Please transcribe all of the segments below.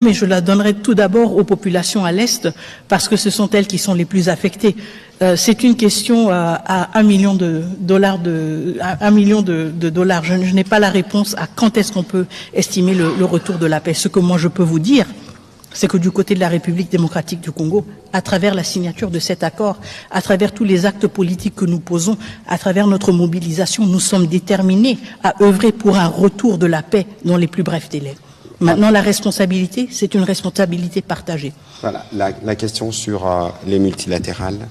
mais je la donnerai tout d'abord aux populations à l'Est, parce que ce sont elles qui sont les plus affectées. C'est une question à $1 million à $1 million. Je n'ai pas la réponse à quand est-ce qu'on peut estimer le retour de la paix. Ce que moi je peux vous dire, c'est que du côté de la République démocratique du Congo, à travers la signature de cet accord, à travers tous les actes politiques que nous posons, à travers notre mobilisation, nous sommes déterminés à œuvrer pour un retour de la paix dans les plus brefs délais. Maintenant, la responsabilité, c'est une responsabilité partagée. Voilà, la question sur les multilatérales.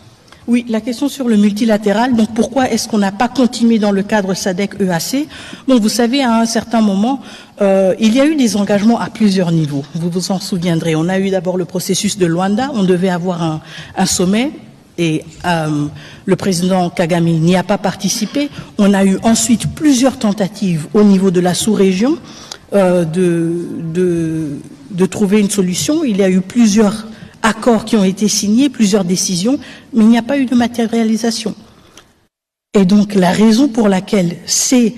Oui, la question sur le multilatéral. Donc, pourquoi est-ce qu'on n'a pas continué dans le cadre SADC-EAC? Bon, vous savez, à un certain moment, il y a eu des engagements à plusieurs niveaux. Vous vous en souviendrez. On a eu d'abord le processus de Luanda. On devait avoir un sommet. Et le président Kagame n'y a pas participé. On a eu ensuite plusieurs tentatives au niveau de la sous-région de trouver une solution. Il y a eu plusieurs accords qui ont été signés, plusieurs décisions, mais il n'y a pas eu de matérialisation. Et donc la raison pour laquelle ces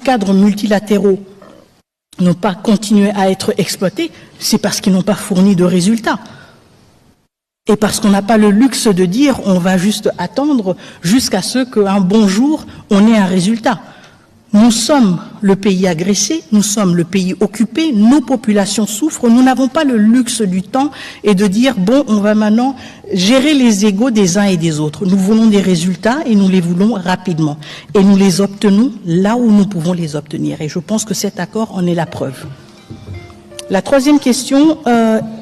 cadres multilatéraux n'ont pas continué à être exploités, c'est parce qu'ils n'ont pas fourni de résultats. Et parce qu'on n'a pas le luxe de dire on va juste attendre jusqu'à ce qu'un bon jour on ait un résultat. Nous sommes le pays agressé, nous sommes le pays occupé, nos populations souffrent, nous n'avons pas le luxe du temps et de dire bon, on va maintenant gérer les égos des uns et des autres. Nous voulons des résultats et nous les voulons rapidement. Et nous les obtenons là où nous pouvons les obtenir. Et je pense que cet accord en est la preuve. La troisième question,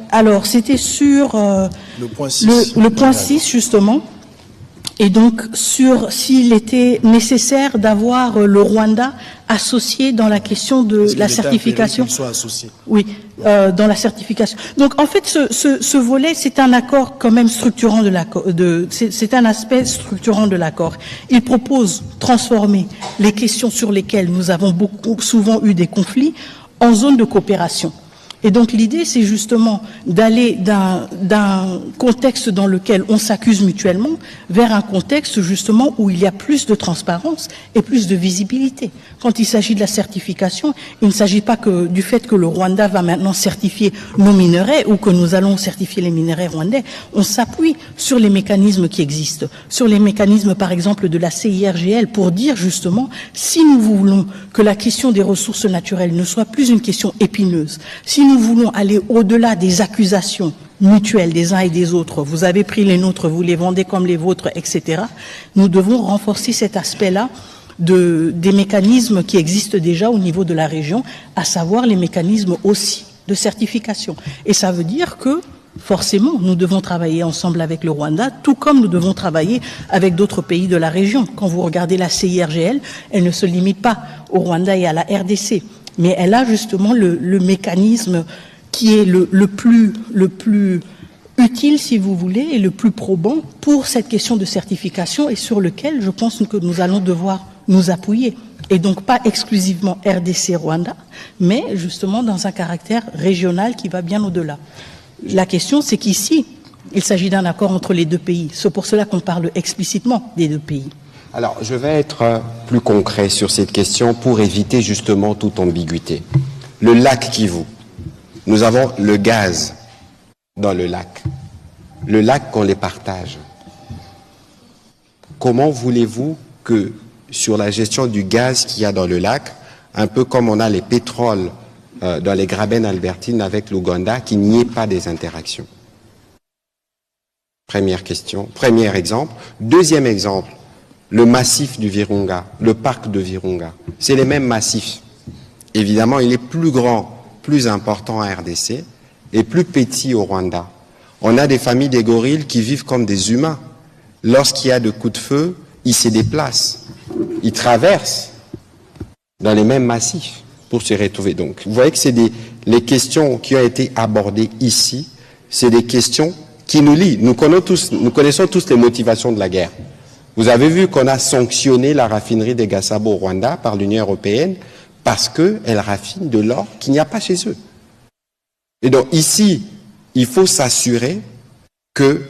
alors c'était sur le point 6 justement. Et donc, sur s'il était nécessaire d'avoir le Rwanda associé dans la question de la certification. Qu'il soit associé. Oui, dans la certification. Donc, en fait, ce volet, c'est un accord quand même structurant de l'accord. C'est un aspect structurant de l'accord. Il propose transformer les questions sur lesquelles nous avons souvent eu des conflits en zone de coopération. Et donc l'idée, c'est justement d'aller d'un contexte dans lequel on s'accuse mutuellement vers un contexte justement où il y a plus de transparence et plus de visibilité. Quand il s'agit de la certification, il ne s'agit pas que du fait que le Rwanda va maintenant certifier nos minerais ou que nous allons certifier les minerais rwandais. On s'appuie sur les mécanismes qui existent, sur les mécanismes par exemple de la CIRGL pour dire justement si nous voulons que la question des ressources naturelles ne soit plus une question épineuse, si nous voulons aller au-delà des accusations mutuelles des uns et des autres, vous avez pris les nôtres, vous les vendez comme les vôtres, etc., nous devons renforcer cet aspect-là des mécanismes qui existent déjà au niveau de la région, à savoir les mécanismes aussi de certification. Et ça veut dire que, forcément, nous devons travailler ensemble avec le Rwanda, tout comme nous devons travailler avec d'autres pays de la région. Quand vous regardez la CIRGL, elle ne se limite pas au Rwanda et à la RDC, mais elle a justement le mécanisme qui est le plus utile, si vous voulez, et le plus probant pour cette question de certification et sur lequel je pense que nous allons devoir nous appuyer. Et donc pas exclusivement RDC-Rwanda, mais justement dans un caractère régional qui va bien au-delà. La question, c'est qu'ici, il s'agit d'un accord entre les deux pays. C'est pour cela qu'on parle explicitement des deux pays. Alors, je vais être plus concret sur cette question pour éviter justement toute ambiguïté. Le lac Kivu, nous avons le gaz dans le lac. Le lac qu'on les partage. Comment voulez-vous que sur la gestion du gaz qu'il y a dans le lac, un peu comme on a les pétroles dans les Graben albertines avec l'Ouganda, qu'il n'y ait pas des interactions? Première question, premier exemple. Deuxième exemple, le massif du Virunga, le parc de Virunga. C'est les mêmes massifs. Évidemment, il est plus grand, plus important à RDC et plus petit au Rwanda. On a des familles des gorilles qui vivent comme des humains. Lorsqu'il y a de coups de feu, ils se déplacent. Ils traversent dans les mêmes massifs pour se retrouver. Donc, vous voyez que c'est les questions qui ont été abordées ici, c'est des questions qui nous lient. Nous connaissons tous les motivations de la guerre. Vous avez vu qu'on a sanctionné la raffinerie des Gasabo au Rwanda par l'Union européenne parce qu'elle raffine de l'or qu'il n'y a pas chez eux. Et donc ici, il faut s'assurer que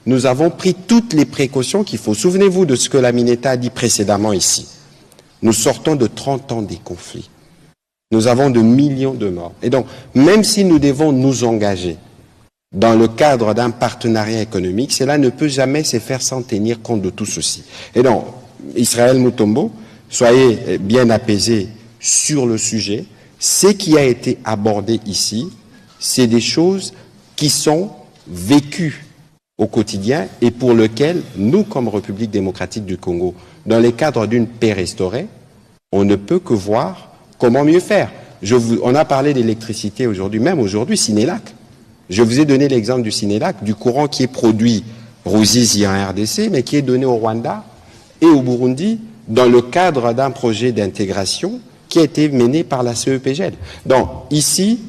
nous avons pris toutes les précautions qu'il faut. Souvenez-vous de ce que la Mineta a dit précédemment ici. Nous sortons de 30 ans des conflits. Nous avons de millions de morts. Et donc, même si nous devons nous engager dans le cadre d'un partenariat économique, cela ne peut jamais se faire sans tenir compte de tout ceci. Et donc, Israël Mutombo, soyez bien apaisés sur le sujet. Ce qui a été abordé ici, c'est des choses qui sont vécues au quotidien et pour lesquelles nous, comme République démocratique du Congo, dans le cadre d'une paix restaurée, on ne peut que voir comment mieux faire. On a parlé d'électricité aujourd'hui, même aujourd'hui, Sénélac. Je vous ai donné l'exemple du Sénélac, du courant qui est produit Ruzizi en RDC, mais qui est donné au Rwanda et au Burundi dans le cadre d'un projet d'intégration qui a été mené par la CEPGL. Donc, ici,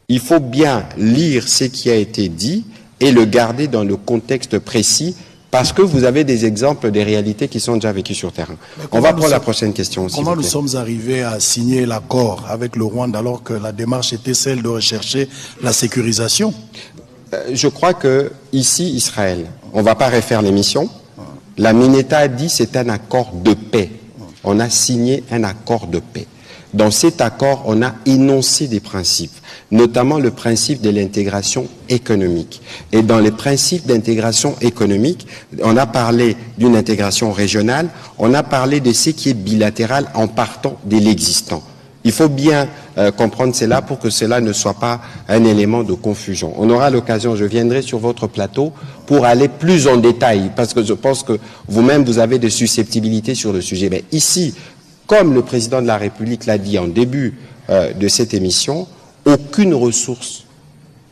il faut bien lire ce qui a été dit et le garder dans le contexte précis, parce que vous avez des exemples des réalités qui sont déjà vécues sur terrain. On va prendre la prochaine question. Comment nous sommes arrivés à signer l'accord avec le Rwanda alors que la démarche était celle de rechercher la sécurisation? Je crois que ici, Israël, on ne va pas refaire l'émission. La Mineta a dit c'est un accord de paix. On a signé un accord de paix. Dans cet accord, on a énoncé des principes, notamment le principe de l'intégration économique. Et dans les principes d'intégration économique, on a parlé d'une intégration régionale, on a parlé de ce qui est bilatéral en partant de l'existant. Il faut bien comprendre cela pour que cela ne soit pas un élément de confusion. On aura l'occasion, je viendrai sur votre plateau pour aller plus en détail, parce que je pense que vous-même, vous avez des susceptibilités sur le sujet. Mais ici, comme le président de la République l'a dit en début de cette émission, aucune ressource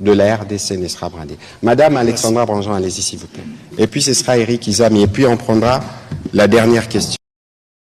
de la RDC ne sera brandée. Madame Alexandra Branjean, allez-y s'il vous plaît. Et puis ce sera Eric Izami. Et puis on prendra la dernière question.